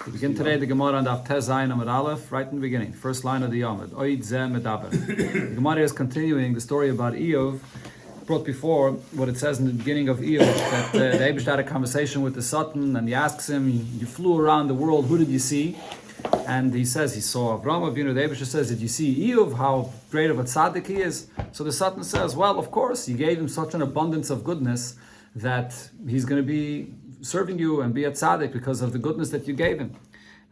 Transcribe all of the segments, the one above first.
We begin today the Gemara on Daf Tez Zayin Amud Aleph, right in the beginning, first line of the Yomid. Oid Zeh Medaber. The Gemara is continuing the story about Eov, brought before what it says in the beginning of Eov, that the Eibush had a conversation with the Satan, and he asks him, you flew around the world, who did you see? And he says he saw Avraham Avinu. The Eibush says, did you see Eov, how great of a tzaddik he is? So the Satan says, well, of course, you gave him such an abundance of goodness that he's going to be serving you and be a tzaddik because of the goodness that you gave him.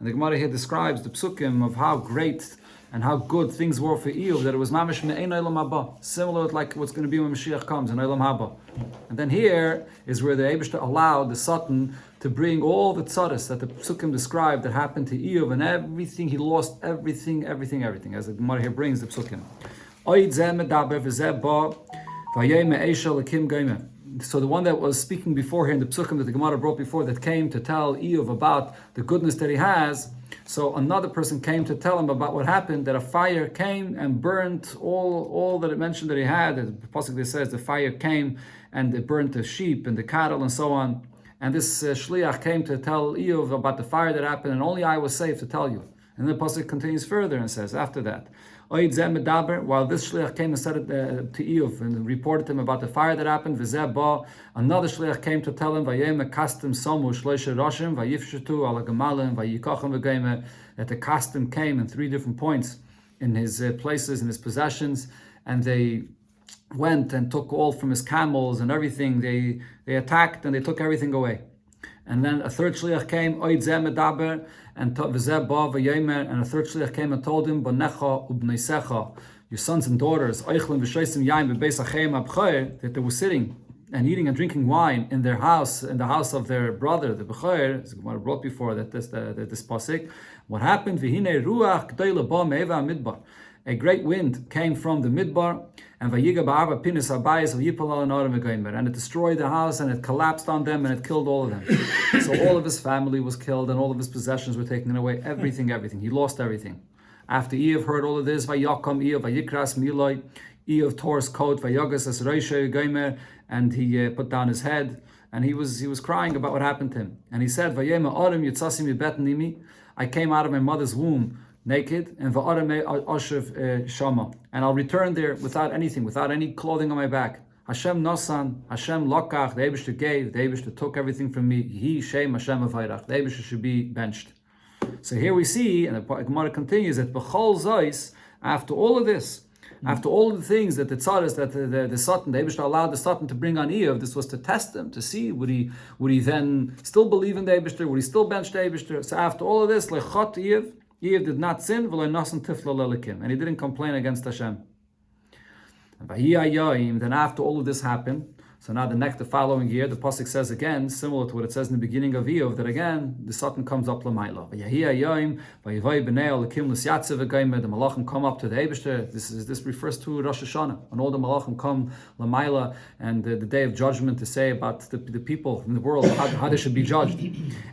And the Gemara here describes the psukim of how great and how good things were for Eov, that it was mamish me'ein olam haba, similar to like what's going to be when Mashiach comes in olam haba. And then here is where the Eibishter allowed the Satan to bring all the tzaddis that the psukim described that happened to Eov, and everything, he lost everything, as the Gemara here brings the psukim. Oid zeh medaber v'zeh ba vayeh me'esha l'kim goyimeh. So the one that was speaking before here in the psukim that the Gemara brought before, that came to tell Eov about the goodness that he has, so another person came to tell him about what happened, that a fire came and burnt all that it mentioned that he had. The pasuk says the fire came and it burnt the sheep and the cattle and so on. And this shliach came to tell Eov about the fire that happened, and only I was safe to tell you. And then the pasuk continues further and says after that, Oid zeh medaber, while this shliach came and said it to Eov and reported to him about the fire that happened, v'zeh ba, another shliach came to tell him, vayeh mekastim somu shloisha roshim, vayifshetu ala gemalim, vayikachem v'geime, that the kastim came in 3 different points in his places, in his possessions, and they went and took all from his camels and everything. They attacked and they took everything away. And then a third shliach came, Oid zeh medaber, and v'zeh ba v'yomer, and a third shliach came and told him, Banecha ubneisecha, your sons and daughters, Oichlin v'sheisim yaim b'beis hacheim abchoyer, that they were sitting and eating and drinking wine in their house, in the house of their brother, the B'choyer, as Gemara brought before that this pasuk. What happened? V'hinei ruach g'doyle ba me'eva midbar. A great wind came from the midbar, and vayiga ba'arba pinis habayis v'yipal al anorim v'goymer, and it destroyed the house, and it collapsed on them, and it killed all of them. So all of his family was killed, and all of his possessions were taken away. Everything. He lost everything. After Eov heard all of this, vayakam Eov vayikras miloi, Eov tore his coat, vayagas as reisha v'goymer, and he put down his head, and he was crying about what happened to him. And he said, vayema arim yitzasim yibet nimi, I came out of my mother's womb naked, and shama, and I'll return there without anything, without any clothing on my back. Hashem nosan, Hashem lokach, the Eibishter gave, the Eibishter took everything from me. He shem Hashem avayrach, the Eibishter should be benched. So here we see, and the Gemara continues, that b'chol zois, after all of this, after all of the things that the tzaddis, that the Satan, the Eibishter allowed the Satan to bring on Eov, this was to test him, to see would he then still believe in the Eibishter, would he still bench the Eibishter. So after all of this, lechot Eov did not sin, and he didn't complain against Hashem. Then after all of this happened, so now the following year, the pasuk says again, similar to what it says in the beginning of Eov, that again the Satan comes up l'mayla. The malachim come up to the Eibishter. This refers to Rosh Hashanah, and all the malachim come l'mayla, and the day of judgment to say about the people in the world how they should be judged.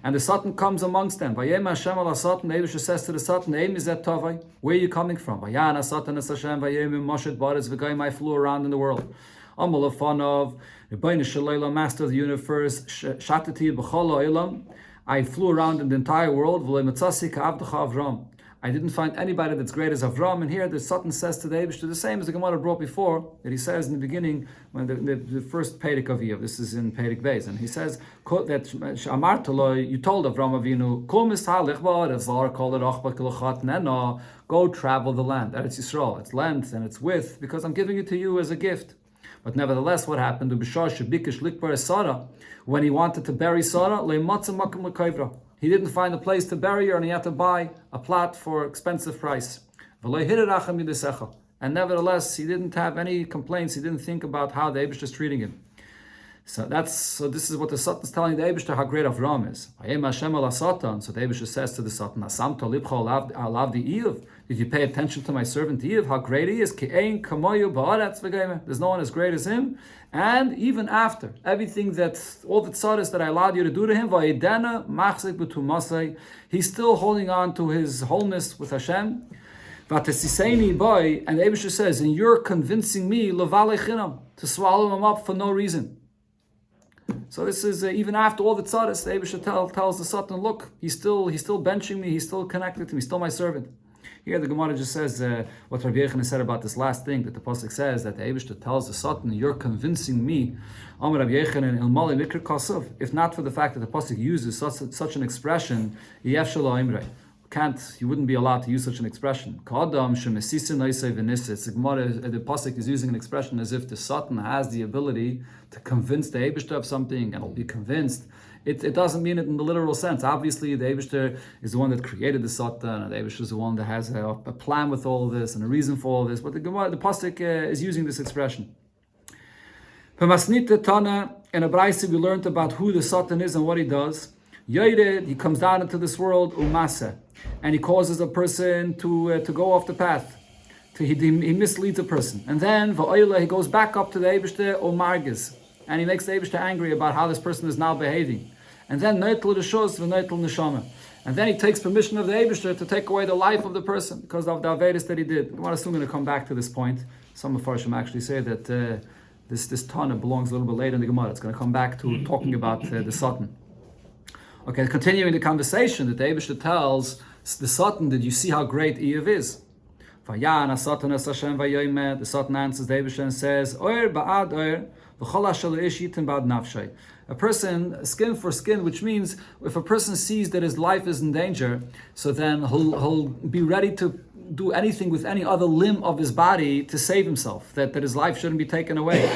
And the Satan comes amongst them. Vayem Hashem al Satan. The Eibishter says to the Satan, where are you coming from? Vayan Satan es Hashem vayem Moshe baris v'gayim. I flew around in the world. Amalafanov, Rebbeinu Shalayla, Master of the Universe, Shatati b'chol ha'olam. I flew around in the entire world. V'lo matzasi ka'avdecha Avram. I didn't find anybody that's great as Avram. And here the Satan says to the Eibishter the same as the Gemara brought before, that he says in the beginning, when the first Perek of Eov, this is in Perek Beis, and he says that Amartalo, you told Avram Avinu, go travel the land. Eretz Yisrael, its length and its width, because I'm giving it to you as a gift. But nevertheless, what happened? When he wanted to bury Sarah, he didn't find a place to bury her, and he had to buy a plot for expensive price. And nevertheless, he didn't have any complaints. He didn't think about how the Eibishter is treating him. So this is what the Satan is telling the Eibishter how great Avram is. So the Eibishter says to the Satan, did you pay attention to my servant Eov, how great he is? There's no one as great as him. And even after everything all the tzaddis that I allowed you to do to him, he's still holding on to his wholeness with Hashem. And the Eibishter says, and you're convincing me to swallow him up for no reason. So this is even after all the tzaddis, the Eibusha tells the Satan, look, he's still benching me, he's still connected to me, he's still my servant. Here the Gemara just says what Rabbi Yochanan said about this last thing, that the Pasuk says that the Eibusha tells the Satan, you're convincing me. Amar Rabbi Yochanan, ilmali mikra kasav. If not for the fact that the Pasuk uses such an expression, yef shelo imrei. You wouldn't be allowed to use such an expression. The Pasuk is using an expression as if the Satan has the ability to convince the Eibishter of something and will be convinced. It doesn't mean it in the literal sense. Obviously, the Eibishter is the one that created the Satan, and the Eibishter is the one that has a plan with all of this and a reason for all of this. But the Pasuk is using this expression. In a Braisa, we learned about who the Satan is and what he does. He comes down into this world, umasa, and he causes a person to go off the path. He misleads a person. And then, he goes back up to the Eibishter, umargiz, and he makes the Eibishter angry about how this person is now behaving. And then, noitel reshus v'noitel neshama. And then he takes permission of the Eibishter to take away the life of the person because of the Averis that he did. I'm soon going to come back to this point. Some of Farshim actually say that this Tana belongs a little bit later in the Gemara. It's going to come back to talking about the Satan. Okay, continuing the conversation that the Eibishter tells the Satan, did you see how great Eiv is? The Satan answers the Eibishter and says, a person, skin for skin, which means if a person sees that his life is in danger, so then he'll be ready to do anything with any other limb of his body to save himself, that his life shouldn't be taken away.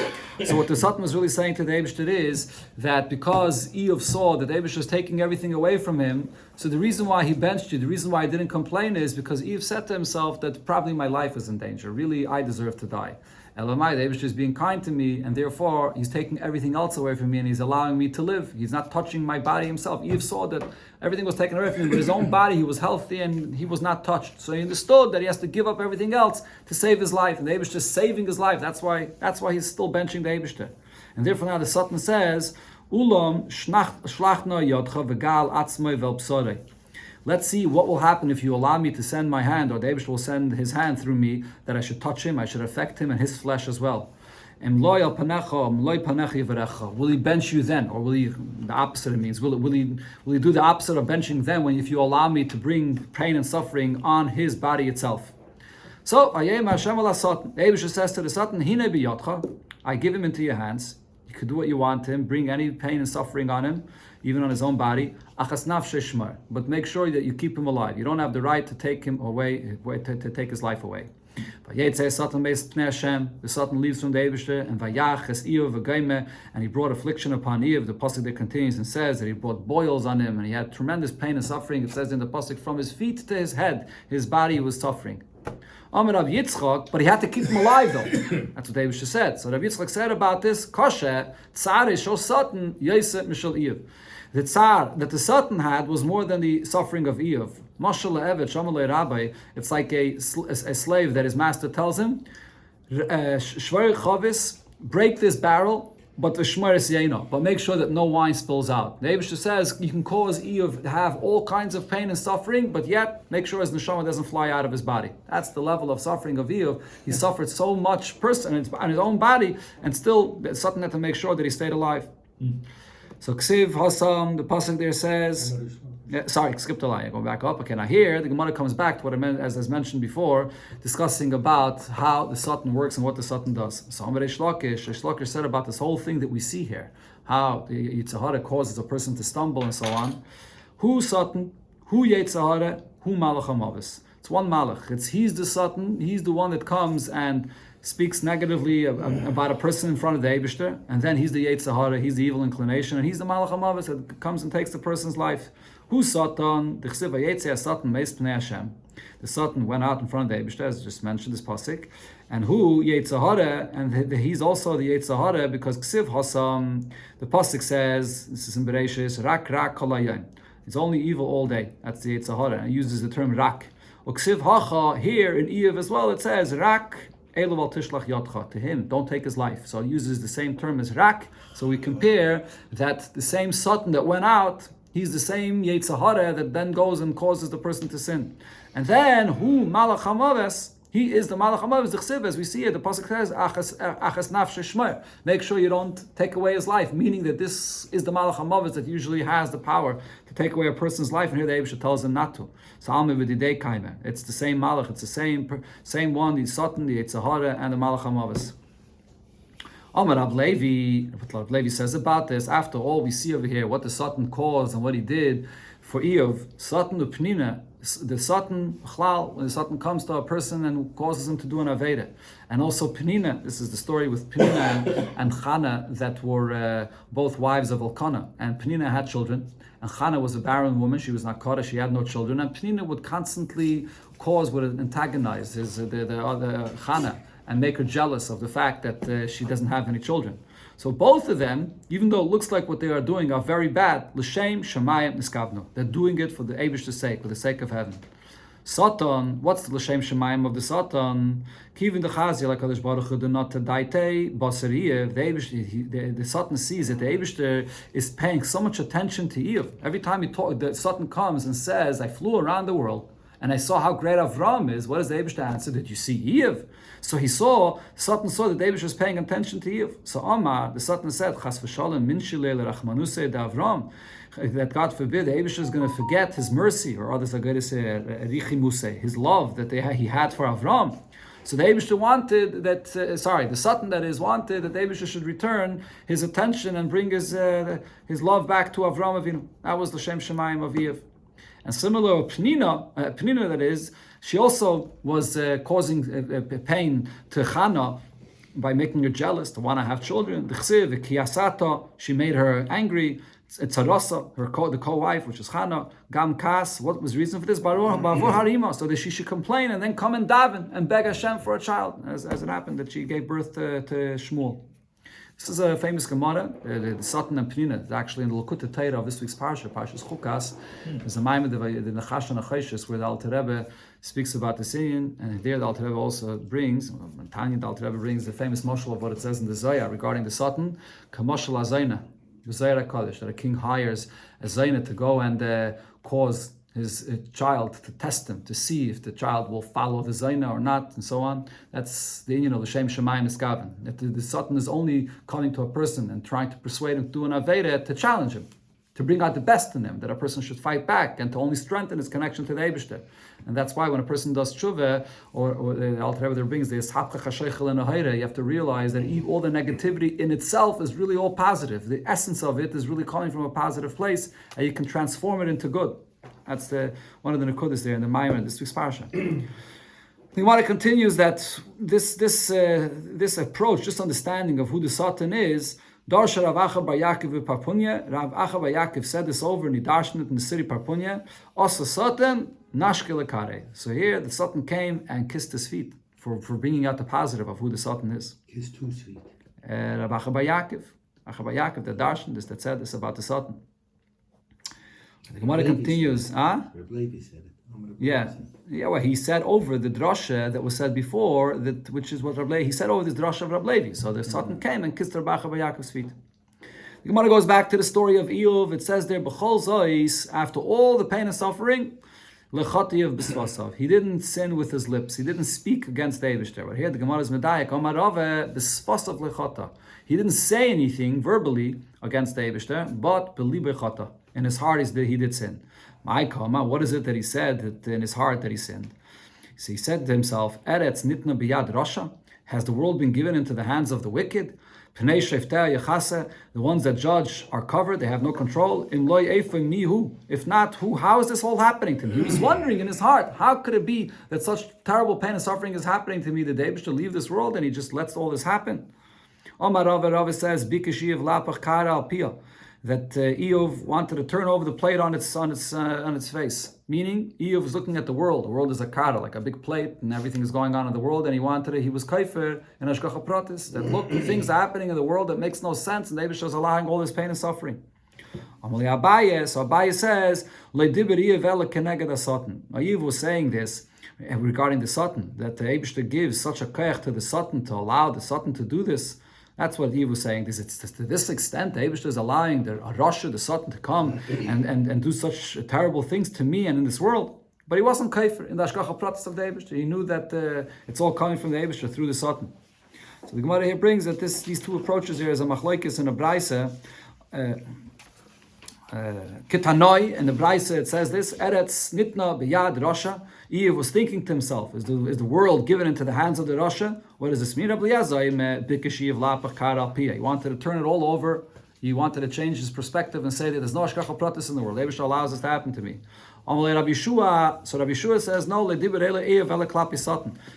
So what the Satan was really saying to the Eibishter is that because Eiv saw that the Eibishter was taking everything away from him, so the reason why he benched you, the reason why he didn't complain is because Eiv said to himself that probably my life is in danger. Really, I deserve to die. Elamai, the Eibishter is being kind to me, and therefore he's taking everything else away from me, and he's allowing me to live. He's not touching my body himself. Eiv saw that everything was taken away from him, but his own body, he was healthy and he was not touched. So he understood that he has to give up everything else to save his life, and the Eibishter is saving his life. That's why he's still benching the Eibishter. And therefore now the Satan says, Ulam shlachna yodcha v'gal atzmai vel psorei. Let's see what will happen if you allow me to send my hand, or the Eibishter will send his hand through me, that I should touch him, I should affect him and his flesh as well. Will he bench you then? Or will he, the opposite it means, will he do the opposite of benching then if you allow me to bring pain and suffering on his body itself? So, the Eibishter says to the Satan, I give him into your hands. You could do what you want to him, bring any pain and suffering on him, even on his own body. But make sure that you keep him alive. You don't have the right to take him away, to take his life away. The Satan leaves from the Eibishter, and he brought affliction upon Eiv. The pasuk there continues and says that he brought boils on him, and he had tremendous pain and suffering. It says in the pasuk, from his feet to his head, his body was suffering. But he had to keep him alive though. That's what the Eibishter said. So Rabbi Yitzchak said about this, Kosher, Tsar is Satan, Yosef Mishal Eiv. The tsar that the Satan had was more than the suffering of Eiv. It's like a slave that his master tells him, break this barrel, but the shmeres yeino, but make sure that no wine spills out. The Eibishter says you can cause Eiv to have all kinds of pain and suffering, but yet make sure his neshama doesn't fly out of his body. That's the level of suffering of Eiv. He suffered so much on his own body, and still Satan had to make sure that he stayed alive. So Ksiv Hasam, the pasuk there says, skipped a line. Go back up. Okay, now here the Gemara comes back to what I meant, as mentioned before, discussing about how the Satan works and what the Satan does. So Reish Lakish said about this whole thing that we see here, how the Yetzer Hara causes a person to stumble and so on. Who Satan? Who Yetzer Hara? Who Malach HaMavis? It's one Malach. He's the Satan. He's the one that comes and speaks negatively about a person in front of the Eibishter, and then he's the Yetzer Hara, he's the evil inclination, and he's the Malach HaMavis that comes and takes the person's life. Who Satan? The Chsiv Yetzer Satan Meis Pnei Hashem. The Satan went out in front of the Eibishter, as just mentioned this pasuk, and who Yetzer Hara, and he's also the Yetzer Hara because Ksiv Hasam. The pasuk says, this is in Bereshis, Rak Kol Hayom. It's only evil all day. That's the Yetzer Hara, and it uses the term Rak. Ksiv Hacha here in Eiv as well. It says Rak. To him, don't take his life. So it uses the same term as Rak. So we compare that the same Satan that went out, he's the same Yetzer Hara that then goes and causes the person to sin. And then who Malach HaMaves, He is the Malach HaMavis, the Chsiv, as we see it. The Pasuk says, Achas nafshe shmer. Make sure you don't take away his life, meaning that this is the Malach HaMavis that usually has the power to take away a person's life, and here the Eibusha tells him not to. So Alme v'didei kaime. It's the same Malach, it's the same one, the Satan, the Yitzhahara, and the Malach HaMavis. Amar Rav Levi, what Rav Levi says about this, after all we see over here, what the Satan caused and what he did for Eov, Satan upnina, the Satan chlal, when the Satan comes to a person and causes him to do an Aveda. And also Penina, this is the story with Penina and Chana that were both wives of Elkanah. And Penina had children, and Chana was a barren woman, she was not caught, she had no children, and Penina would constantly would antagonize the other Chana and make her jealous of the fact that she doesn't have any children. So both of them, even though it looks like what they are doing are very bad, l'shem shamayim niskavnu. They're doing it for the Eibishter's sake, for the sake of heaven. Satan, what's the l'shem shamayim of the Satan? Kivin dechazi like Kadosh Baruch Hu not to daite basariyev. The Satan sees that the Eibishter is paying so much attention to Eov. Every time the Satan comes and says, "I flew around the world and I saw how great Avram is," what does the Eibishter answer? Did you see Eov? So Satan saw that David was paying attention to Eov. So Amar, the Satan said, Chas v'shalom min shilei l'rachmanusei d'Avram, that God forbid, the Eibusha is going to forget his mercy, or others are going to say, richimuse, his love that he had for Avram. So the Eibusha wanted that, the Satan that is wanted that the Eibusha should return his attention and bring his love back to Avram Avinu. That was the Shem Shemayim of Eov. And similar, Penina that is, she also was causing pain to Chana by making her jealous, to want to have children. The Chsiv, the Kiyasata, she made her angry. Tzarasa, the co-wife, which is Chana, Gam Kas. What was the reason for this? Bavur Harima, so that she should complain and then come and daven and beg Hashem for a child, as it happened that she gave birth to Shmuel. This is a famous Gemara, the Satan and Penina. It's actually in the Lakutta Torah of this week's Parsha, Parshas Chukas. There's a Maimon, the Nachash and Achoshes, where the Alter Rebbe speaks about the scene, and there the Alter Rebbe also brings, Tanya, the Alter Rebbe brings the famous moshel of what it says in the Zohar regarding the Satan, Kamoshel HaZayna, the Zohar HaKadosh, that a king hires a Zayna to go and cause his child to test him, to see if the child will follow the Zayna or not, and so on. That's the of the Shem Shemayim Niskaven. That the Satan is only coming to a person and trying to persuade him to do an Aveda to challenge him, to bring out the best in him, that a person should fight back and to only strengthen his connection to the Eibishter. And that's why when a person does tshuva, or the Alter Rebbe brings this, you have to realize that all the negativity in itself is really all positive. The essence of it is really coming from a positive place, and you can transform it into good. That's one of the Nekudas there in the Maimon, this week's Parsha. The Gemara continues that this approach, this understanding of who the Satan is, Darsha Rav Acha Bar Yaakov Parpunya. Rav Acha Bar Yaakov said this over and he darshan it in the city Parpunya. Asa Satan Nashke Lekare. So here the Satan came and kissed his feet for bringing out the positive of who the Satan is. Kissed whose feet? Rav Acha Bar Yaakov. Acha Bar Yaakov, the darshan, that said this about the Satan. The Gemara continues, Rav Levi said it. Yeah. Well, he said over the drasha that was said before, which is what Rav Levi, he said over this drasha of Rav Levi. So the Satan came and kissed Rav Acha Bar Yaakov's feet. The Gemara goes back to the story of Eov. It says there, B'chol Zois, after all the pain and suffering, Lechati of B'svasav. He didn't sin with his lips. He didn't speak against the Eibishter. But here the Gemara is Medayek, Omar Rave, B'svasav Lechata. He didn't say anything verbally against the Eibishter, but B'li B'chata. In his heart he did sin. What is it that he said in his heart that he sinned? So he said to himself, Eretz nitna biyad rasha? Has the world been given into the hands of the wicked? Pnei sheftei yechase, the ones that judge are covered, they have no control. Im loy eifim mihu. If not, who? How is this all happening to me? He was wondering in his heart, how could it be that such terrible pain and suffering is happening to me? The David should leave this world and he just lets all this happen. Omar Rava says, Bikashiv lapach kara al piyah, that Eov wanted to turn over the plate on its face. Meaning, Eov was looking at the world. The world is a kara, like a big plate, and everything is going on in the world, and he was kaifer in Ashgacha Pratis, that look, things are happening in the world that makes no sense, and David is allowing all this pain and suffering. Amali Abaye, so Abaye says, Eov was saying this regarding the Satan, that the Eibishter gives such a koyach to the Satan to allow the Satan to do this. That's what he was saying. It's to this extent, the Eibishter is allowing the Rasha, the Satan, to come and do such terrible things to me and in this world. But he wasn't kaifer in the Ashkacha Pratis of the Eibishter. He knew that it's all coming from the Eibishter through the Satan. So the Gemara here brings that these two approaches here is a machlokes and a braisa. Kitanoi, in the Braise it says this, Eretz Nitna B'yad Rasha. Eve was thinking to himself, is the world given into the hands of the Rasha? What does this mean? He wanted to turn it all over. He wanted to change his perspective and say that there's no Ashkacha Pratis in the world. Eibishter allows this to happen to me. So Rabbi Yeshua says, no,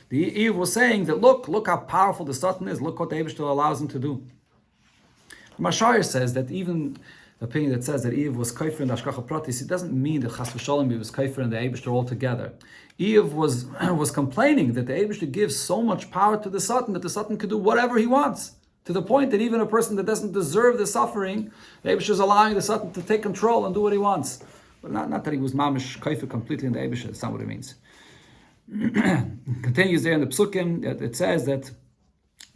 the Eve was saying that look how powerful the Satan is, look what the Eibishter allows him to do. Mashar says that even the opinion that says that Eve was kaifer in the Ashkacha Pratis, it doesn't mean that Chas v'Shalom he was kaifer in the Eibishter altogether. Eve was complaining that the Eibishter gives so much power to the Satan that the Satan could do whatever he wants, to the point that even a person that doesn't deserve the suffering, the Eibishter is allowing the Satan to take control and do what he wants. But not that he was mamish kaifer completely in the Eibishter. That's not what it means. Continues there in the Psukim, it says that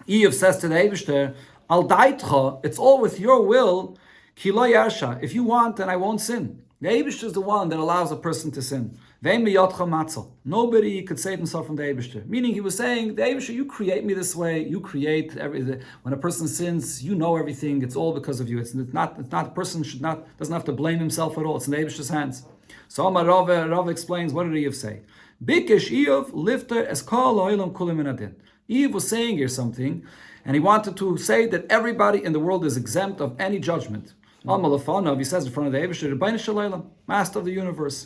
Eve says to the Eibishter, Al daitcha, it's all with your will. Ki lo yasha, if you want, then I won't sin. The Eibishter is the one that allows a person to sin. Nobody could save himself from the Eibishter. Meaning he was saying, the Eibishter, you create me this way, you create everything. When a person sins, you know everything, it's all because of you. It's not a person doesn't have to blame himself at all. It's in the Eibishter's hands. So Amar Rav explains, what did Eve say? Bikish Eve lifter es kol ha'olam kulim min adin. Eve was saying here something, and he wanted to say that everybody in the world is exempt of any judgment. He says in front of the Eibishter, Master of the universe,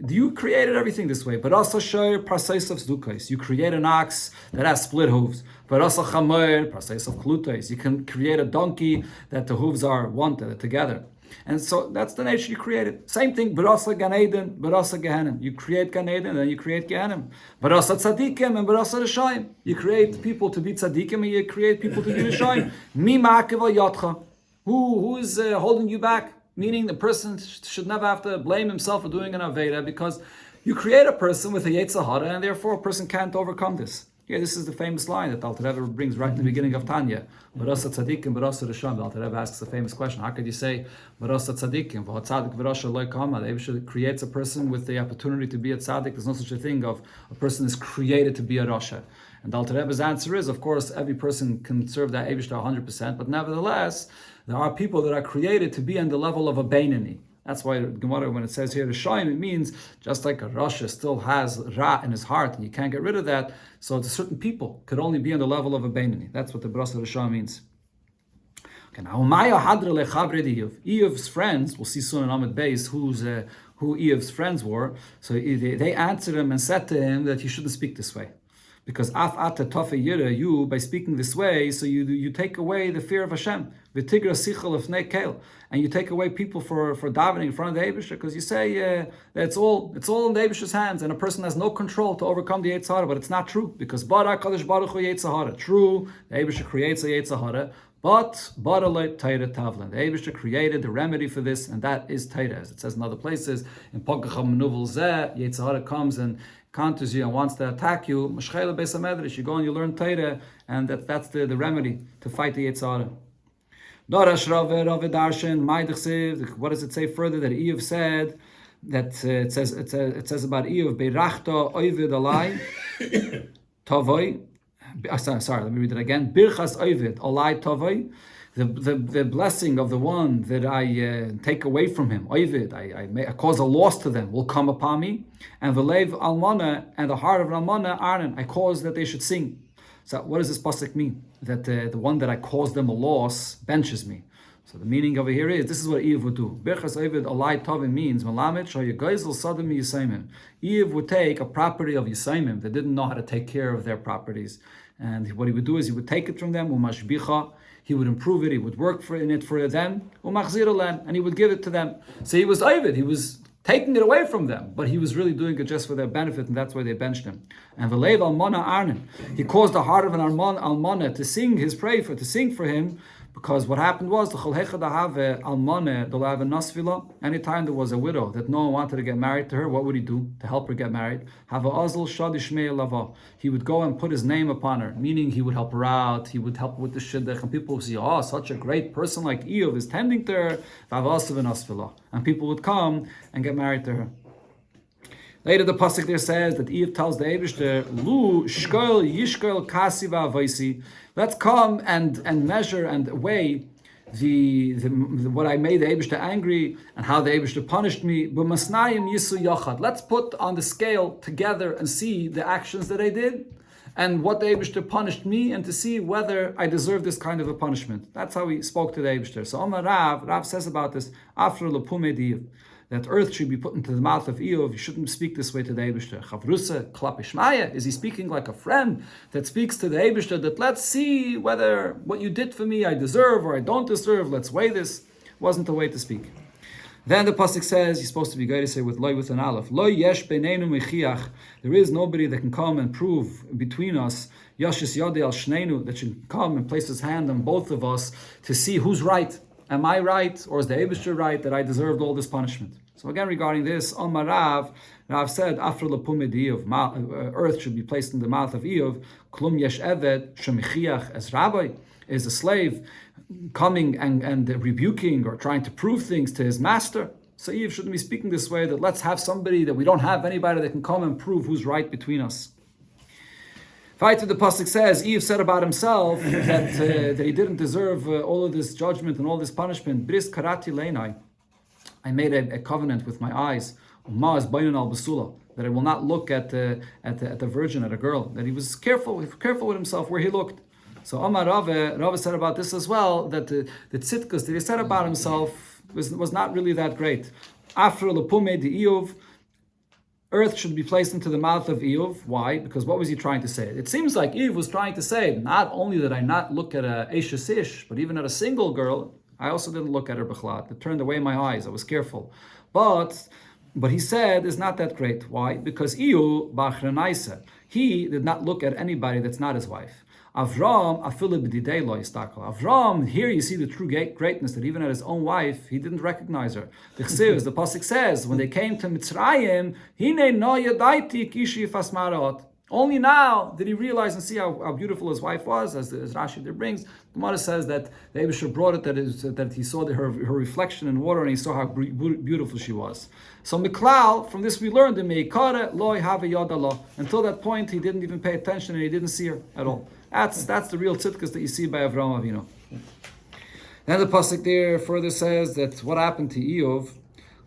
you created everything this way. But also you create an ox that has split hooves. But also you can create a donkey that the hooves are one together. And so that's the nature you created. Same thing, Barasa Gan Eden, Barasa Gehenim. You create Gan Eden and then you create Gehenim. Barasa Tzadikim and Barasa Rishayim. You create people to be Tzadikim and you create people to be Rishayim. Mi Ma'akev al Yotcha. Who is holding you back? Meaning the person should never have to blame himself for doing an Aveda, because you create a person with a Yetzer Hara and therefore a person can't overcome this. Yeah, this is the famous line that Alter Rebbe brings right in the beginning of Tanya. Barasa tzadikim, barasa rishon. Alter Rebbe asks the famous question: how could you say barasa tzadikim? V'hatzadik v'rasha loy kama. The Eibishter creates a person with the opportunity to be a tzaddik. There's no such a thing of a person is created to be a rasha. And Alter Rebbe's answer is, of course, every person can serve that Eibishter 100%, but nevertheless, there are people that are created to be on the level of a Beinani. That's why Gemara, when it says here Rishayim, it means just like a Rasha still has Ra in his heart and you can't get rid of that, so the certain people could only be on the level of a Beinani. That's what the Brasa Rishayim means. Okay, now Eve's friends, we'll see soon in Amud Beis who Eve's friends were. So they answered him and said to him that he shouldn't speak this way. Because you, by speaking this way, so you take away the fear of Hashem. And you take away people for davening in front of the Eibishter, because you say that it's all in the Eibishter's hands, and a person has no control to overcome the Yetzer Hara. But it's not true, because Bara Kadosh Baruch Hu Yetzer Hara. True, the Eibishter creates a Yetzer Hara, but Bara Lo Teira Tavlan. The Eibishter created the remedy for this, and that is Teira. As it says in other places, in Pogacham Menuvel Zeh, Yetzer Hara comes and counters you and wants to attack you. Mashchela Beis HaMedrash, you go and you learn Teira, and that's the remedy to fight the Yetzer Hara. What does it say further that Eve said? That it says about Eve, Beirachta Ovid Alai Tavoi. Sorry, let me read it again. Birchas Ovid Alai Tavoi. The blessing of the one that I take away from him, Ovid, I cause a loss to them, will come upon me. And Velev Almana, and the heart of Almana, Arnon, I cause that they should sing. So what does this pasuk mean? That the one that I cause them a loss benches me. So the meaning over here is, this is what Eve would do. Birchas Ovid Alai Tovim means, Malamet Shoyagoizel Sodom Yisaimim. Eve would take a property of Yisaimim that didn't know how to take care of their properties. And what he would do is he would take it from them, Umashbicha, he would improve it, he would work for them, and he would give it to them. So he was Ovid, he was taking it away from them, but he was really doing it just for their benefit, and that's why they benched him. And Velev Almana Arnon, he caused the heart of an Almana to sing his prayer to sing for him, because what happened was the Cholhecha Dahave Almana Dolav Nasvila. Anytime there was a widow that no one wanted to get married to her, what would he do to help her get married? Hava Azl Shadishmei Lava. He would go and put his name upon her, meaning he would help her out, he would help her with the shidduch, and people would see, oh, such a great person like Eve is tending to her, and people would come and get married to her. Later the pasuk there says that Eve tells the Eibishter, Lu shkoil yishkoil kasiva vaisi. Let's come and measure and weigh the what I made the Eibishter angry and how the Eibishter punished me. B'masnayim yisu yachad. Let's put on the scale together and see the actions that I did and what the Eibishter punished me, and to see whether I deserve this kind of a punishment. That's how he spoke to the Eibishter. So Omar Rav says about this, after Lepume Div, that earth should be put into the mouth of Eov. You shouldn't speak this way to the Eibishter. Chavrusa klapishmaya. Is he speaking like a friend that speaks to the Eibishter that let's see whether what you did for me I deserve or I don't deserve. Let's weigh this. Wasn't the way to speak. Then the pasuk says you're supposed to be going to say with loy with an aleph. Loy yesh beinenu mechiach. There is nobody that can come and prove between us. Yashis yodei al shnenu, that should come and place his hand on both of us to see who's right. Am I right, or is the Eibishter right that I deserved all this punishment? So again, regarding this, Omar Rav said, after Lepume Diov, earth should be placed in the mouth of Eov. Klum yesh eved shemichiach as rabbi, is a slave coming and rebuking or trying to prove things to his master. So Eve shouldn't be speaking this way, that let's have somebody, that we don't have anybody that can come and prove who's right between us. Further, the pasuk says Eve said about himself that he didn't deserve all of this judgment and all this punishment. Bris karati leinai. I made a covenant with my eyes. Ma'as bayin al basula, that I will not look at the virgin, at a girl. That he was careful with himself where he looked. So Amar Rava said about this as well, that the tzitkus that he said about himself was not really that great. After Lepume de Eov, earth should be placed into the mouth of Eov. Why? Because what was he trying to say? It seems like Eve was trying to say, not only did I not look at a Eishes Ish, but even at a single girl, I also didn't look at her b'chlat. It turned away my eyes. I was careful. But he said is not that great. Why? Because Eov b'achranaisa, he did not look at anybody that's not his wife. Avram, afilu b'didei lo yistakol. Avram, here you see the true greatness, that even at his own wife, he didn't recognize her. The pasuk says, when they came to Mitzrayim, hine no yadaiti kishi fasmarot. Only now did he realize and see how beautiful his wife was, as Rashi there brings. The Gemara says that the Eibishter brought it, that he saw her reflection in water, and he saw how beautiful she was. So Miklal, from this we learned, until that point he didn't even pay attention and he didn't see her at all. That's the real tzidkus that you see by Avraham Avinu. Then the pasuk there further says that what happened to Eov,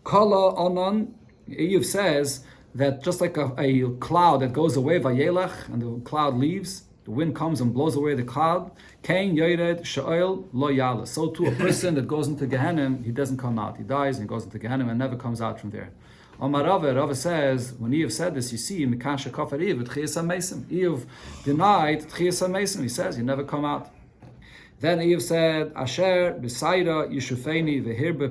Kala Anan, Eov says that just like a cloud that goes away, Vayelach, and the cloud leaves, the wind comes and blows away the cloud, Kain Yored Sha'il Lo Yala. So too a person that goes into Gehenna, he doesn't come out. He dies and goes into Gehenna and never comes out from there. Omar Rava says, when Eov said this, you see, Mikasha Kafar Eov, Tchiyas HaMesim. Eov denied Tchiyas HaMesim. He says, you never come out. Then Eov said, Asher B'Saira Yishufeni V'Hirbe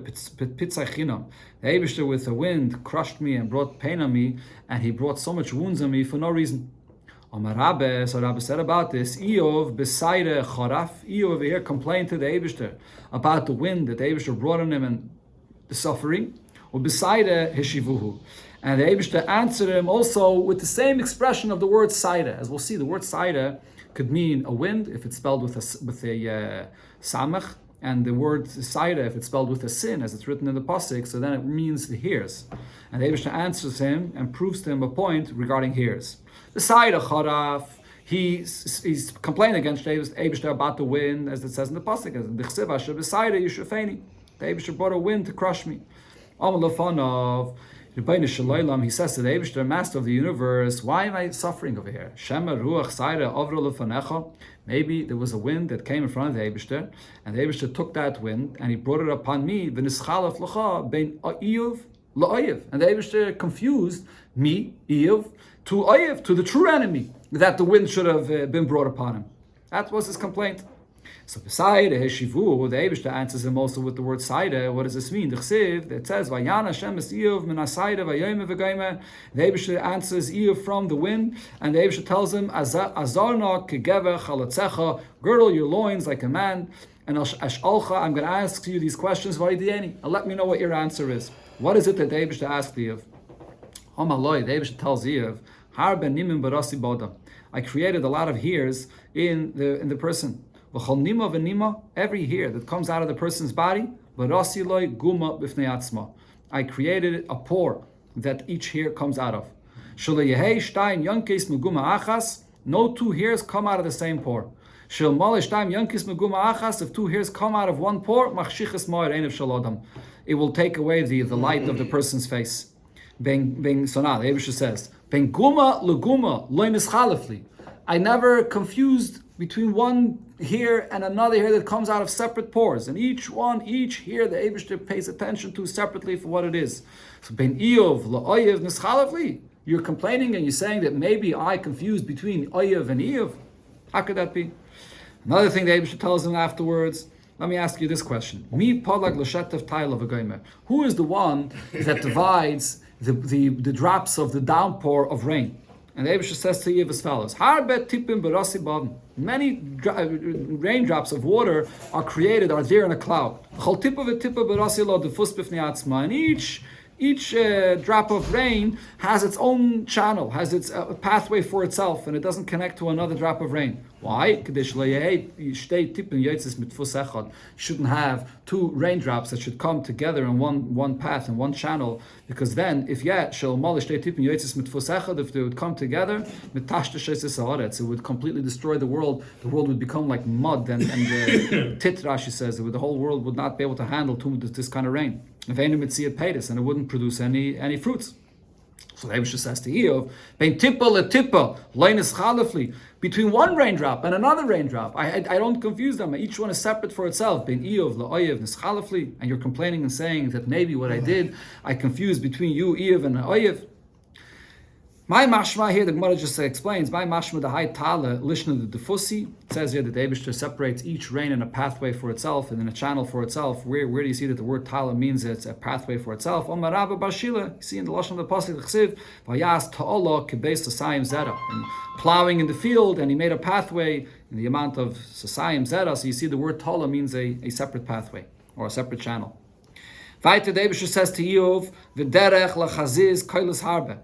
Pitzachinam. The Eibishter with the wind crushed me and brought pain on me, and he brought so much wounds on me for no reason. Omar Rabbe, so Rabbe said about this, Eov B'Saira Charaf. Eov over here complained to the Eibishter about the wind that the Eibishter brought on him and the suffering. U'B'Saira Heshivuhu. And the Eibishter answered him also with the same expression of the word Saira. As we'll see, the word Saira could mean a wind if it's spelled with a samach, and the word Saira if it's spelled with a sin, as it's written in the pasuk. So then it means the hairs. And the Eibishter answers him and proves to him a point regarding hairs. The Saira Charaf, he's complaining against the Eibishter about the wind, as it says in the pasuk. The Eibishter brought a wind to crush me. He says to the Eibishter, Master of the universe, why am I suffering over here? Maybe there was a wind that came in front of the Eibishter, and the Eibishter took that wind and he brought it upon me. And the Eibishter confused me, Eov, to Oyev, to the true enemy, that the wind should have been brought upon him. That was his complaint. So beside Heshivu, the Eibishter answers him also with the word Saida. What does this mean? It says, Vayan Hashem es Eov min ha-Saida vayome v'goyme. The Eibishter answers Eov from the wind, and the Eibishter tells him, Azarna kegever chalatzecha, girdle your loins like a man, and Ash'alcha, I'm going to ask you these questions, and let me know what your answer is. What is it that the Eibishter asked Eov? Hamaloi, the Eibishter tells Eov, Har ben nimim barasi boda. I created a lot of hairs in the person. Every hair that comes out of the person's body, I created a pore that each hair comes out of. No two hairs come out of the same pore. If two hairs come out of one pore, it will take away the light of the person's face. So now the Eibusha says, Ben guma leguma loy nischalefli. I never confused between one hair and another hair that comes out of separate pores, and each hair the Eibusha pays attention to separately for what it is. So Ben Iyov la'oyev nischalefli. You're complaining and you're saying that maybe I confused between oyev and Iyov. How could that be? Another thing the Eibusha tells him afterwards. Let me ask you this question: Mi palag l'shetev tayla v'goymer. Who is the one that divides the drops of the downpour of rain? And the Eibusha says to Iyov as follows: Harbe tipim berasi bavim. Many raindrops of water are there in a cloud. Chol tipa v'tipa berasi lo defus b'fnei atzma. And each drop of rain has its own channel, has its pathway for itself, and it doesn't connect to another drop of rain. Why? You shouldn't have two raindrops that should come together in one path and one channel, because then, if they would come together, it would completely destroy the world. The world would become like mud, and Tit Rashi says that the whole world would not be able to handle this kind of rain. And it wouldn't produce any fruits. So the Eibusha says to Iyov, between one raindrop and another raindrop, I don't confuse them. Each one is separate for itself. And you're complaining and saying that maybe what I did, I confused between you, Iyov, and Oyev. My mashma here, the Gemara just explains, my mashma the high tala, lishna the defusi. It says here that the Eibusha separates each rain in a pathway for itself and in a channel for itself. Where do you see that the word tala means it's a pathway for itself? Omar Bava Basra, you see in the Lashon of the Pasuk, Chsiv, Vayas ta'ala kebeis sasayim zera. And plowing in the field, and he made a pathway in the amount of sasayim zera. So you see the word tala means a separate pathway or a separate channel. Vaita the Eibusha says to Iyov, v'derech lachaziz koilas harbe.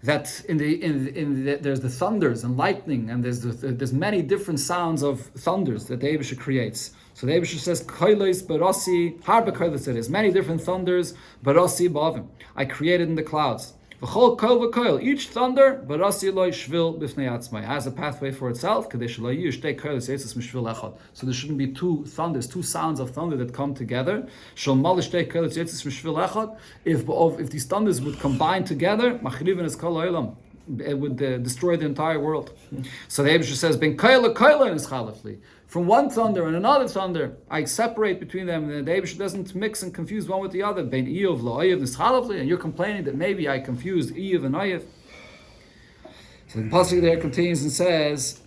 That there's the thunders and lightning, and there's many different sounds of thunders that the Eibusha creates. So the Eibusha says, "Koilos barasi harbe koilos." It is many different thunders, barasi bavim. I created in the clouds. V'chol koil v'koil. Each thunder, barasi loy shvil b'fnei atzmai, has a pathway for itself. Kadesh lo yish tei koilos yetzis mishvil echad. So there shouldn't be two thunders, two sounds of thunder that come together. Shal malish tei koilos yetzis mishvil echad. If these thunders would combine together, machriven es kol ha'olam, it would destroy the entire world. So the Eibusha says, "Ben koil koil is chalafli." From one thunder and another thunder, I separate between them, and the Eibusha doesn't mix and confuse one with the other. Ben Iyov la'oyev nischalafli, and you're complaining that maybe I confused Iyov and Oyev. So the pasuk there continues and says,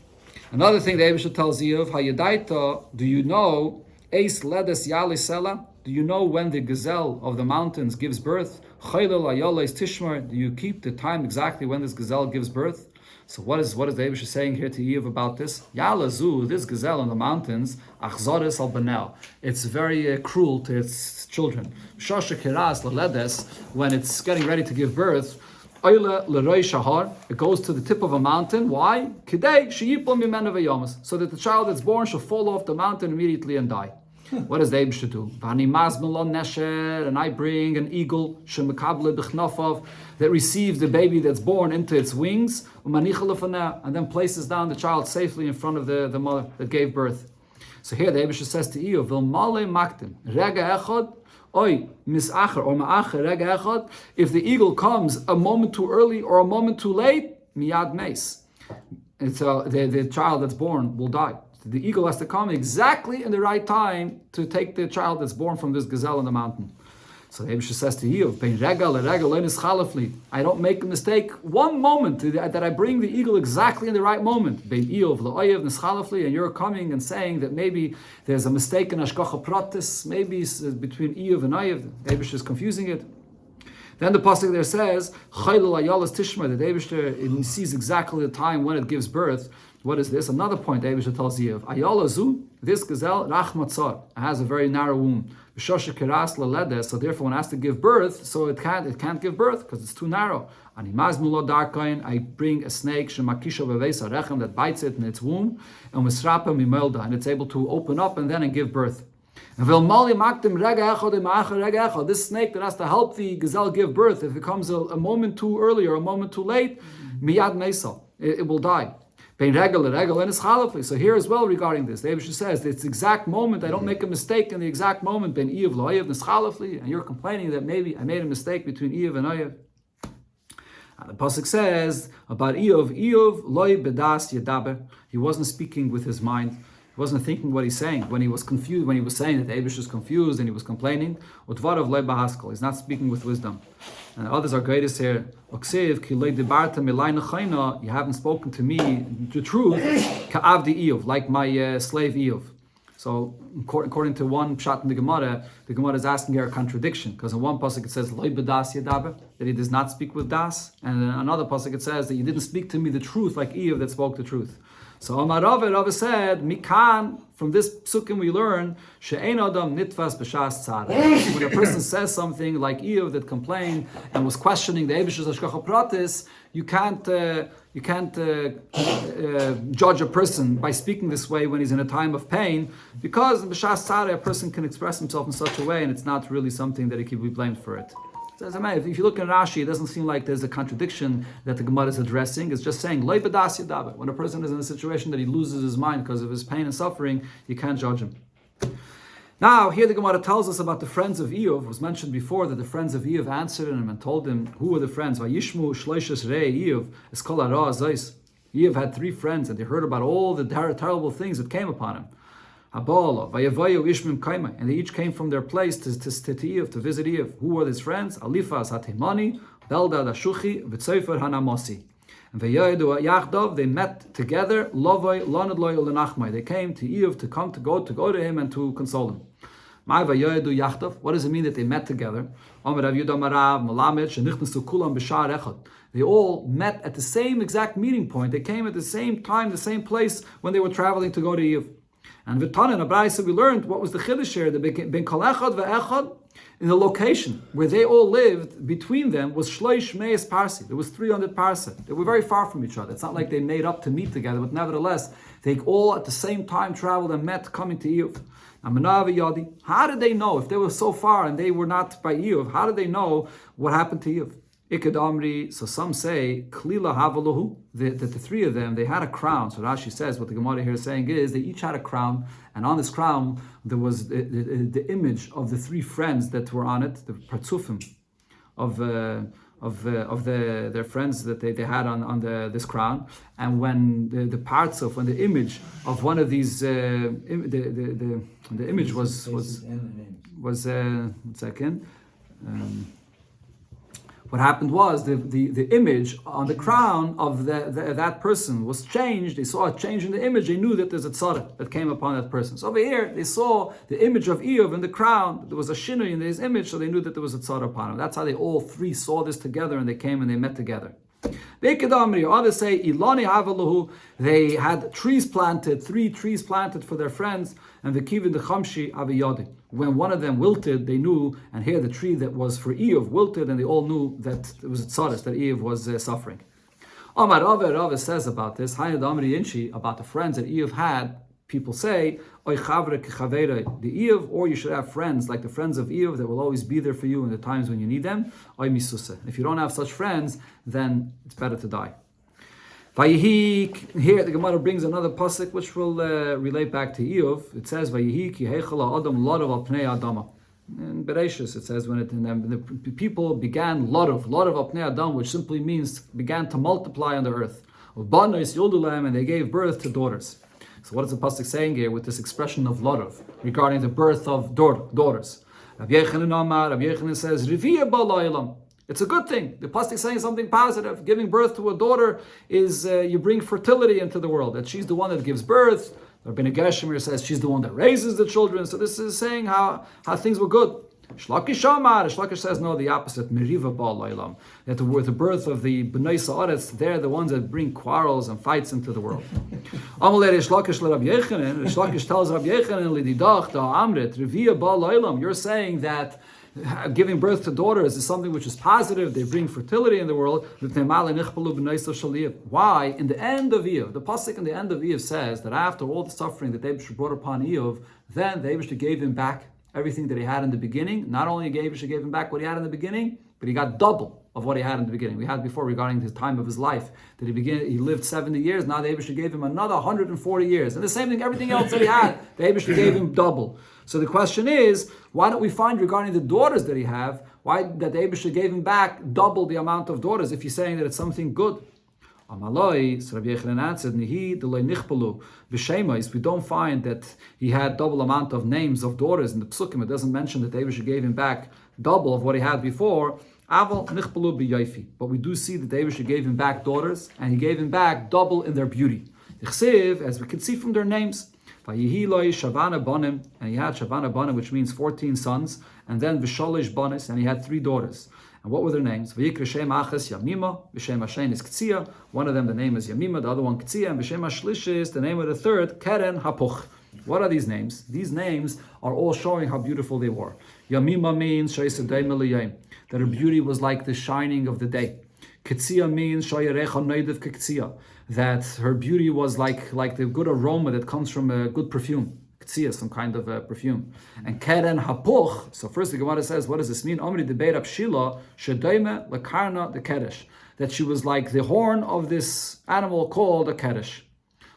another thing the Eibusha tells Iyov, Hayadaita, do you know, Eis ledes yali sela? Do you know when the gazelle of the mountains gives birth? Chaylel ayoles tishmar. Do you keep the time exactly when this gazelle gives birth? So what is the Eibusha saying here to Iyov about this? Yalazu, this gazelle in the mountains, achzoris al banel. It's very cruel to its children. Shosha kiras laledes, when it's getting ready to give birth, oile leroy shahar, it goes to the tip of a mountain. Why? Kidei sheyipol mimena veyomas, so that the child that's born shall fall off the mountain immediately and die. What does the Eibusha do? And I bring an eagle that receives the baby that's born into its wings, and then places down the child safely in front of the mother that gave birth. So here the Eibusha says to Iyov, if the eagle comes a moment too early or a moment too late, miyad meis. The child that's born will die. The eagle has to come exactly in the right time to take the child that's born from this gazelle in the mountain. So the Eibusha says to Iyov, I don't make a mistake one moment that I bring the eagle exactly in the right moment. And you're coming and saying that maybe there's a mistake in Hashgacha Pratis, maybe it's between Iyov and Oyev. The Eibusha is confusing it. Then the pasuk there says, that the Eibusha sees exactly the time when it gives birth. What is this? Another point the Eibusha tells Iyov. Ayalazu, this gazelle, rachmatzar, has a very narrow womb. So therefore, when it has to give birth, so it can't give birth because it's too narrow. I bring a snake that bites it in its womb, and it's able to open up and then give birth. This snake that has to help the gazelle give birth, if it comes a moment too early or a moment too late, miyad meisal, it will die. So here as well regarding this, the Eibusher says it's the exact moment. I don't make a mistake in the exact moment. And you're complaining that maybe I made a mistake between Eov and Oyev. And the pasuk says about Eov loy bedas yedaber. He wasn't speaking with his mind. He wasn't thinking what he's saying. When he was confused, when he was saying that the Eibusher is confused and he was complaining, utvarav loy bahaskel. He's not speaking with wisdom. And others are greatest here. You haven't spoken to me the truth, ka'avdi Eov, like my slave Eov. So according to one pshat in the Gemara is asking here a contradiction, because in one pasuk it says loy bedas yedaber, that he does not speak with das, and in another pasuk it says that you didn't speak to me the truth like Eov that spoke the truth. So Amar Rava said, Mikan, from this psukim we learn, she'ein adam nitfas b'shas tzara. When a person says something like Eov that complained and was questioning the Eibusher's hashgacha pratis, you can't judge a person by speaking this way when he's in a time of pain, because in b'shas tzara a person can express himself in such a way, and it's not really something that he can be blamed for it. If you look at Rashi, it doesn't seem like there's a contradiction that the Gemara is addressing. It's just saying, Loi bedas yedaber. When a person is in a situation that he loses his mind because of his pain and suffering, you can't judge him. Now, here the Gemara tells us about the friends of Eov. It was mentioned before that the friends of Eov answered him and told him, who were the friends? Vayishmu shloishes rei Eov, eskol hara zos. Eov had 3 friends, and they heard about all the terrible things that came upon him. And they each came from their place to Eov, to visit Eov. Who were his friends? Alifas Hatemani, Beldad Ashuchi, V'Tzofer Hanamosi. And they met together. They came to Eov to go to him and to console him. What does it mean that they met together? They all met at the same exact meeting point. They came at the same time, the same place when they were traveling to go to Eov. And V'tanan Abraisa, we learned what was the chiddush here. The ben kol echad ve'echad, in the location where they all lived, between them was shloish meis parsi. There was 300 parsa. They were very far from each other. It's not like they made up to meet together, but nevertheless, they all at the same time traveled and met, coming to Eov. How did they know if they were so far and they were not by Eov? How did they know what happened to Eov? So some say klila havalahu, that the 3 of them, they had a crown. So Rashi says what the Gemara here is saying is they each had a crown, and on this crown there was the image of the 3 friends that were on it, the partzufim of their friends that they had on this crown. And when the parts of, when the image of one of these the image was 1 second. What happened was the image on the crown of that person was changed. They saw a change in the image. They knew that there's a tzara that came upon that person. So over here, they saw the image of Eov in the crown. There was a shinui in his image, so they knew that there was a tzara upon him. That's how they all 3 saw this together, and they came and they met together. Others say, Ilani havalahu, they had trees planted, 3 trees planted for their friends, and the kivin the chamshi aviyadi. When one of them wilted, they knew, and here the tree that was for Eov wilted, and they all knew that it was a tzaras, that Eov was suffering. Amar Rava says about this, about the friends that Eov had, people say, Oy chavre kechavere, the Eov, or you should have friends like the friends of Eov that will always be there for you in the times when you need them. Oy misuse. If you don't have such friends, then it's better to die. Vayihi, here the Gemara brings another pasuk which will relate back to Eov. It says, Vayihi ki heichel adam ladav al pnei adama. In Bereshis it says, when the people began ladav al pnei adam, which simply means began to multiply on the earth. And they gave birth to daughters. So what is the pasuk saying here with this expression of ladav regarding the birth of daughters? Rabbi Yechanan says, Riviyah ba'laylam. It's a good thing. The pasuk is saying something positive. Giving birth to a daughter is you bring fertility into the world. That she's the one that gives birth. Rabbi Gershom says she's the one that raises the children. So this is saying how things were good. Shlakish says no, the opposite. Meriva ba'laylam. That with the birth of the Bnei Sa'aretz, they're the ones that bring quarrels and fights into the world. Shlakish tells Rabbi Yechanan, Lididach da Amrit, Revia ba'laylam. You're saying that giving birth to daughters is something which is positive. They bring fertility in the world. Why? In the end of Eov, the pasuk in the end of Eov says that after all the suffering that the Eibishter brought upon Eov, then the Eibishter gave him back everything that he had in the beginning. Not only gave him back what he had in the beginning, but he got double of what he had in the beginning. We had before regarding the time of his life that he lived 70 years. Now the Eibishter gave him another 140 years, and the same thing, everything else that he had, the Eibishter gave him double. So the question is, why don't we find regarding the daughters that he have, why that the Eibishter gave him back double the amount of daughters if you're saying that it's something good? Amaloi, so Rabbi Yechanan answered, Nihi delay nichpelu b'shemais. We don't find that he had double amount of names of daughters in the psukim. It doesn't mention that the Eibishter gave him back double of what he had before. Aval nichpelu b'yaifi. But we do see that the Eibishter gave him back daughters, and he gave him back double in their beauty. Ichsiv, as we can see from their names, Vayihiloi Shavana Bonim, and he had Shavana Bonim, which means 14 sons, and then Visholish Bonis, and he had 3 daughters. And what were their names? Vayikra Shem Achas Yamima, V'Shem Hashem is Ktsiya. One of them, the name is Yamima, the other one Ktsiya, and V'Shem Hashlish is the name of the third, Keren Hapuch. What are these names? These names are all showing how beautiful they were. Yamima means Shaisadei Meliyim, that her beauty was like the shining of the day. Ktsiya means Shayarecha Neidev Ktsiya, that her beauty was like the good aroma that comes from a good perfume. Ktsiya, some kind of perfume. And Keren Hapuch, so first the Gemara says, what does this mean? Omri de Beirab Shila, Shedaime Lakarna the Kedesh, that she was like the horn of this animal called a Kedesh.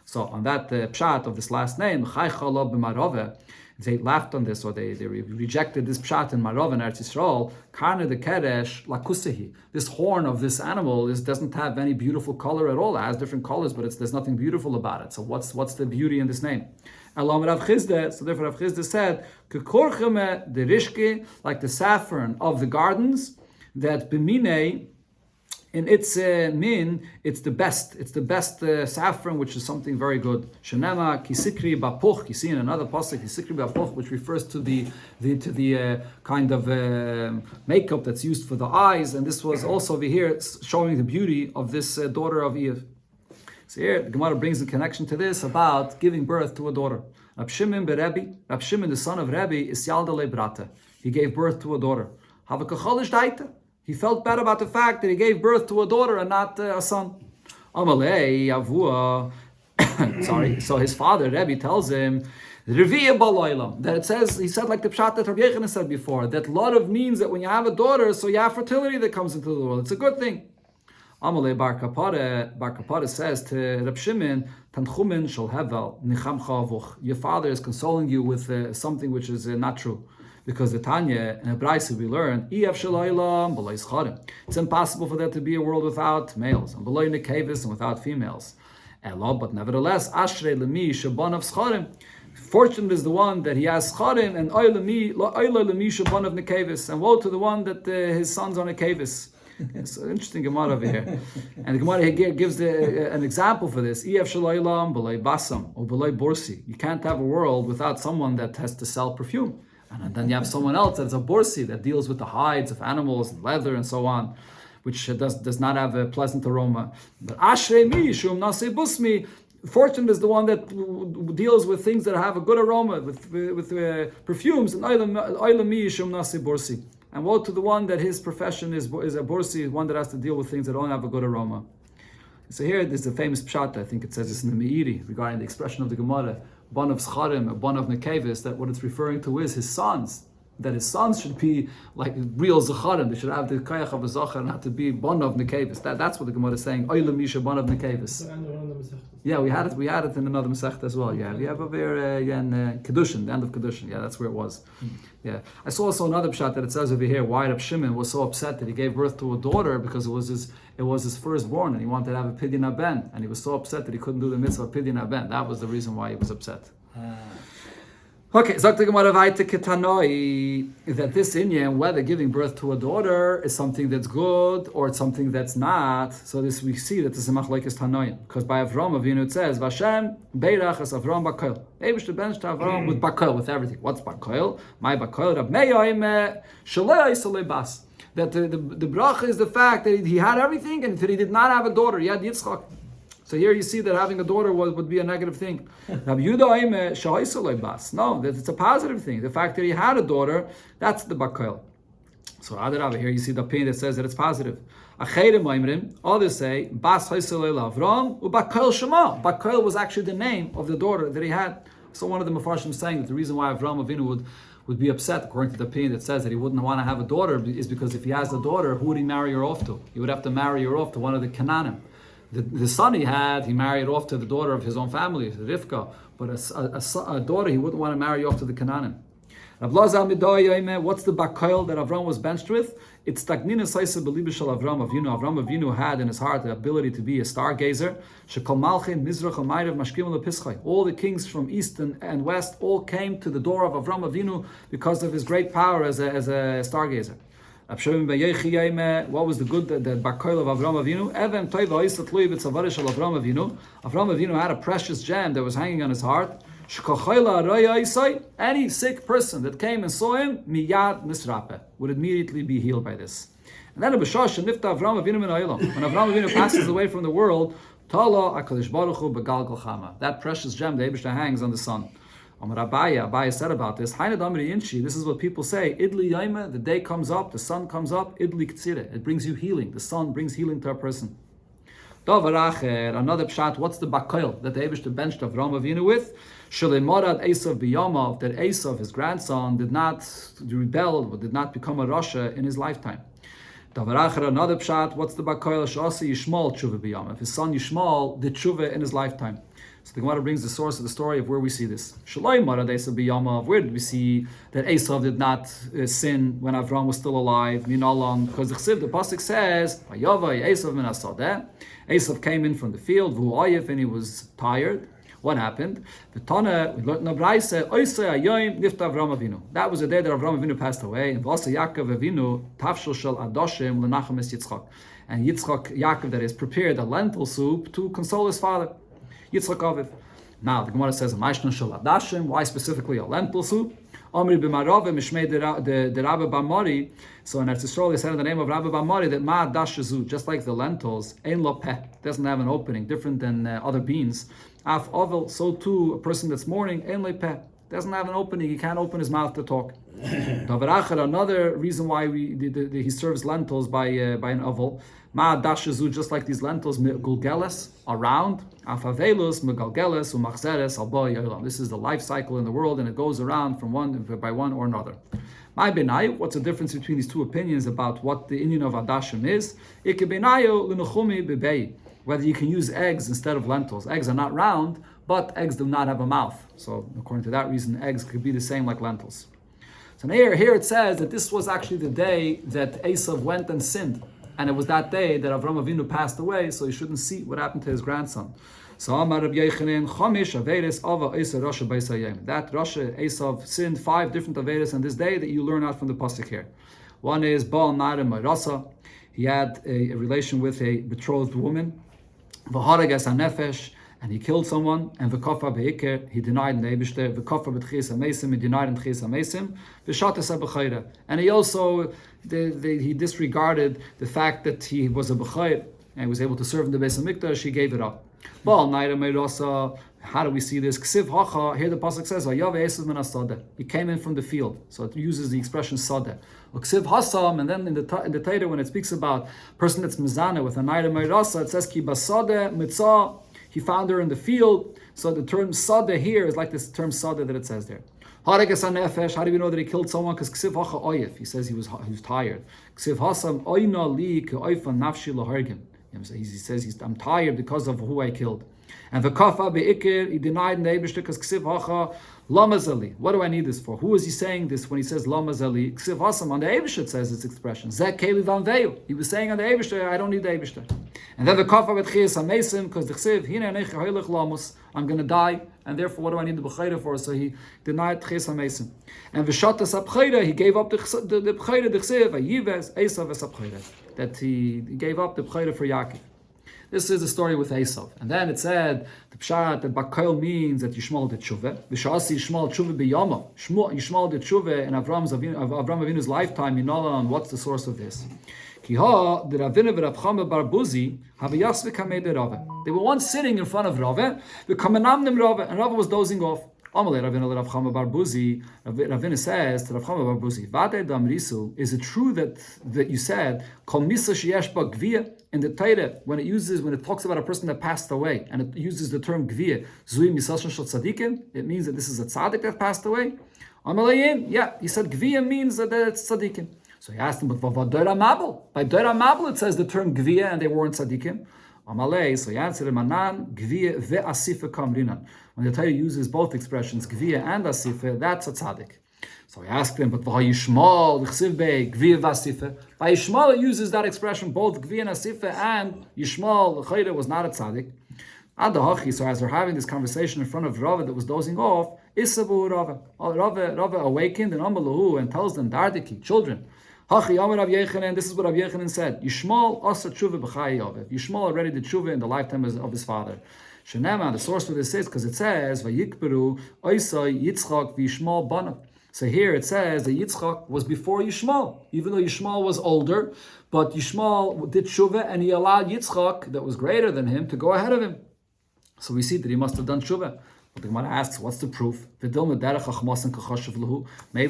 So on that pshat of this last name, Chaychala b'Marove, they laughed on this, or they rejected this pshat in Marov and Eretz Yisrael. Karna the Kedesh lakusehi. This horn of this animal doesn't have any beautiful color at all. It has different colors, but there's nothing beautiful about it. So what's the beauty in this name? Elam Rav Chizde. So therefore Rav Chizde said, Kekorcheme the Rishke, like the saffron of the gardens, that b'minei, in its min, it's the best. It's the best saffron, which is something very good. Shenema kisikri bapuch. You see in another pasuk kisikri bapuch, which refers to the kind of makeup that's used for the eyes. And this was also over here showing the beauty of this daughter of Eve. So here the Gemara brings a connection to this about giving birth to a daughter. Rab Shimon beRebbi, Rab Shimon the son of Rebbe, is yaldale brata. He gave birth to a daughter. Havakacholish daita. He felt bad about the fact that he gave birth to a daughter and not a son. Amalei Avua. Sorry. So his father, Rebbe, tells him that it says, he said like the pshat that Rabbi Yechanan said before, that love means that when you have a daughter, so you have fertility that comes into the world. It's a good thing. Amalei Bar Kapara says to Reb Shimon, Tanchumin shel hevel nichamcha avuch. Your father is consoling you with something which is not true. Because the Tanya and Hebraisa we learn, it's impossible for there to be a world without males, and without females. But nevertheless, fortunate is the one that he has scharim, and and woe to the one that his sons are nekevis. It's an interesting Gemara over here. And the Gemara here gives an example for this. You can't have a world without someone that has to sell perfume. And then you have someone else that's a borsi that deals with the hides of animals and leather and so on, which does not have a pleasant aroma. But ashrei mi shum nase busmi, fortunate is the one that deals with things that have a good aroma, with perfumes. And oila mi shum nase borsi. And woe to the one that his profession is a borsi, one that has to deal with things that don't have a good aroma. So here there's a famous pshat, I think it says this in the Meiri, regarding the expression of the Gemara, one of Scharim, one of Nekevis, that what it's referring to is his sons. That his sons should be like real Zacharim. They should have the Kayach of a Zachar and have to be one of Nekevis. That's what the Gemara is saying. Oila Misha, one of Nekevis. Yeah, we had it in another Masech as well. Yeah, we have over here in Kedushin, the end of Kedushin. Yeah, that's where it was. Yeah, I saw also another pshat that it says over here why Reb Shimon was so upset that he gave birth to a daughter because it was his firstborn and he wanted to have a pidyon haben, and he was so upset that he couldn't do the mitzvah of pidyon haben. That was the reason why he was upset. Okay, sagt the Gemara weiter ketanoi, that this inyan, whether giving birth to a daughter is something that's good or it's something that's not. So this we see that this is machlokes tanoim, because by Avram Avinu it says Vashem beirach as Avram bakoil. Eibush to bench to Avram with bakoil, with everything. What's bakoil? My bakoil Rab Meir shalei salei bas. That the bracha is the fact that he had everything and that he did not have a daughter. He had Yitzchak. So here you see that having a daughter would be a negative thing. No, that it's a positive thing. The fact that he had a daughter, that's the bakoil. So Adarabah, here you see the opinion that says that it's positive. Others say, Bas Avram, Bakol Shema. Bakol was actually the name of the daughter that he had. So one of the Mefarshim saying that the reason why Avram Avinu would be upset, according to the opinion that says that he wouldn't want to have a daughter, is because if he has a daughter, who would he marry her off to? He would have to marry her off to one of the Canaanim. The son he married off to the daughter of his own family, Rivka, but a daughter he wouldn't want to marry off to the Canaanim. What's the bakayel that Avram was benched with? It's Tagnina Saisa Belibishal Avram Avinu. Avram Avinu had in his heart the ability to be a stargazer. All the kings from east and west all came to the door of Avram Avinu because of his great power as a stargazer. What was the good that bakayel of Avram Avinu? Avram Avinu had a precious gem that was hanging on his heart. Any sick person that came and saw him, miyad misrape, would immediately be healed by this. And then when Avram Avinu passes away from the world, that precious gem, the Eibishter hangs on the sun. Abaye said about this, this is what people say, Idli Yaima, the day comes up, the sun comes up, Idli Ktsire, it brings you healing, the sun brings healing to a person. Another pshat, what's the bakayel that the Eibishter benched Avram Avinu with? Morad Esav biyamav, that Esav, his grandson, did not rebel, did not become a rasha in his lifetime. Another pshat, what's the bakayel? Shasi Yishmael tshuva biyamav, his son Yishmael did tshuva in his lifetime. So the Gemara brings the source of the story of where we see this. Shaloi Morad Esav biyamav, where did we see that Esav did not sin when Avram was still alive? Minalam, because the pasuk says, Vayavai Esav min hasadeh. Esav came in from the field, and he was tired. What happened? The Tana, we learned in the Braise, that was the day that Avram Avinu passed away. And Yaakov Avinu, Tafshel Shel Adoshim, Lenachem es Yitzchak. And Yitzchak, Yaakov, that is, prepared a lentil soup to console his father, Yitzchak Aviv. Now, the Gemara says, why specifically a lentil soup? Omri b'marove mishmei de Rabba Bamari. So in Eretz Yisrael, they said in the name of Rabba Bamari that ma dashazu, just like the lentils, ein lo peh, doesn't have an opening, different than other beans. Af ovel, so too a person that's mourning, ein lo peh, doesn't have an opening, he can't open his mouth to talk. Another reason why he serves lentils by an oval, ma dashazu, just like these lentils, gulgeles, around, afavelus, megalgeles, umachzeres, alba yolam. This is the life cycle in the world, and it goes around from one or another. My benai, what's the difference between these two opinions about what the Indian of Adashim is? Whether you can use eggs instead of lentils. Eggs are not round, but eggs do not have a mouth. So according to that reason, eggs could be the same like lentils. So here it says that this was actually the day that Esav went and sinned. And it was that day that Avram Avinu passed away, so he shouldn't see what happened to his grandson. So Amar Rabbi Yechanan, Chomish Averis Ava Esav Rasha Beisayim. That Rasha Esav sinned 5 different Averis on this day that you learn out from the pasuk here. One is Baal Narim Rasa. He had a relation with a betrothed woman. V'haragas HaNefesh, and he killed someone. And V'kafa Be'ikir, he denied in the Eibishter. V'kafa B'tchis HaMesim, he denied in Tchis HaMesim. V'shatas HaBechayra, and he also he disregarded the fact that he was a Bechayr and was able to serve in the Beis HaMikdash. He gave it up. Baal Naira Meirasa. How do we see this? Ksiv Hacha. Here the pasuk says, "Vayav Esav min hasadeh." He came in from the field, so it uses the expression sadeh. Ksiv Hasam, and then in the Torah when it speaks about person that's mizana with a Naira Meirasa, it says Ki basadeh mitzah. He found her in the field. So the term sadeh here is like this term sadeh that it says there. Haragas HaNefesh. How do we know that he killed someone? Because Ksiv Hacha Oyef. He says he was tired. Ksiv Hasam Oyna li ke'oifa nafshi lahargim. He says, I'm tired because of who I killed. And the kafa be'ikir, he denied in the Eibishter because ksiv hacha lamazali. What do I need this for? Who is he saying this when he says lamazali? Ksiv hasam, on the Eibishter it says this expression. Zek keli van veyu. He was saying on the Eibishter, I don't need the Eibishter. And then the kafa betchias hamesim, because the ksiv, hine anech hoilech lamus, I'm going to die, and therefore what do I need the b'chayra for? So he denied tchias hamesim. And v'shatas abchayra, he gave up the b'chayra, the ksiv, ayives, esav es abchayra. That he gave up the b'chayra for Yaakov. This is the story with Esav. And then it said, the pshat, that Bakayel means that Yishmael did tshuva. V'sha'asi Yishmael tshuva b'yama. Yishmael did tshuva in Avram Avinu's lifetime. And what's the source of this? They were once sitting in front of Rava, and Rava was dozing off. Amalei Ravina le Rav Chama bar Buzi. Ravina says to Rav Chama bar Buzi, Vade dam risu. Is it true that you said kol misa sheyesh ba gvia in the Torah when it talks about a person that passed away and it uses the term gvia zui misashin shel tzadikim? It means that this is a tzaddik that passed away. Amalein, yeah, he said gvia means that it's tzadikim. So he asked him, but by Doira Mabel it says the term gvia and they weren't tzadikim. Amalei, so he answered him, Anan, gvia ve'asifa kamrinan. When the Torah uses both expressions, gvia and asifa, that's a tzaddik. So he asked him, but v'hayishmal, l'chsiv be, gvia v'asifa. By Yishmal it uses that expression, both gvia and asifa, and Yishmal, l'chayda, was not a tzaddik. Adahachi, so as they're having this conversation in front of Rava that was dozing off, Isabu Rava. Rava awakened and Amalahu and tells them, Dardiki, children, Hachi Amar Rav Yechanan, this is what Rav Yechanan said. Yishmal asa tshuva b'chai Yovev. Yishmal already did tshuva in the lifetime of his father. Shenema, the source for this is because it says Vayikberu Oisai Yitzchak v'Yishmal bana. So here it says that Yitzchak was before Yishmal, even though Yishmal was older, but Yishmal did tshuva and he allowed Yitzchak, that was greater than him, to go ahead of him. So we see that he must have done tshuva. But the Gemara asks, what's the proof? Maybe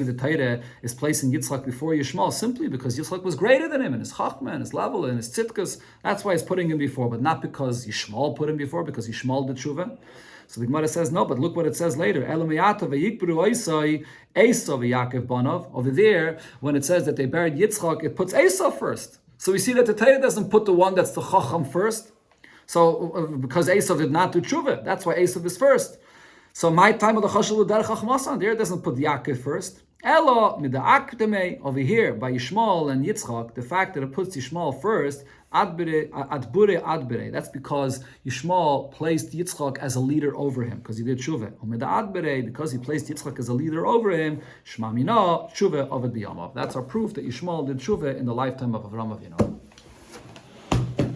the Torah is placing Yitzchak before Yishmael simply because Yitzchak was greater than him in his chachma, and his level, and his tzitkas. That's why he's putting him before, but not because Yishmael put him before, because Yishmael did tshuva. So the Gemara says, no, but look what it says later. Over there, when it says that they buried Yitzchak, it puts Esav first. So we see that the Torah doesn't put the one that's the chacham first. So because Esav did not do tshuva, that's why Esav is first. So my time of the Chashul Derech Chachmasan, there it doesn't put Yaakov first. Elo mida'akdeme, over here by Yishmael and Yitzchak, the fact that it puts Yishmael first, adbure. That's because Yishmael placed Yitzchak as a leader over him because he did tshuva. Mida'adbure, because he placed Yitzchak as a leader over him, Shma mina tshuva avad biyamav. That's our proof that Yishmael did tshuva in the lifetime of Avraham Avinu.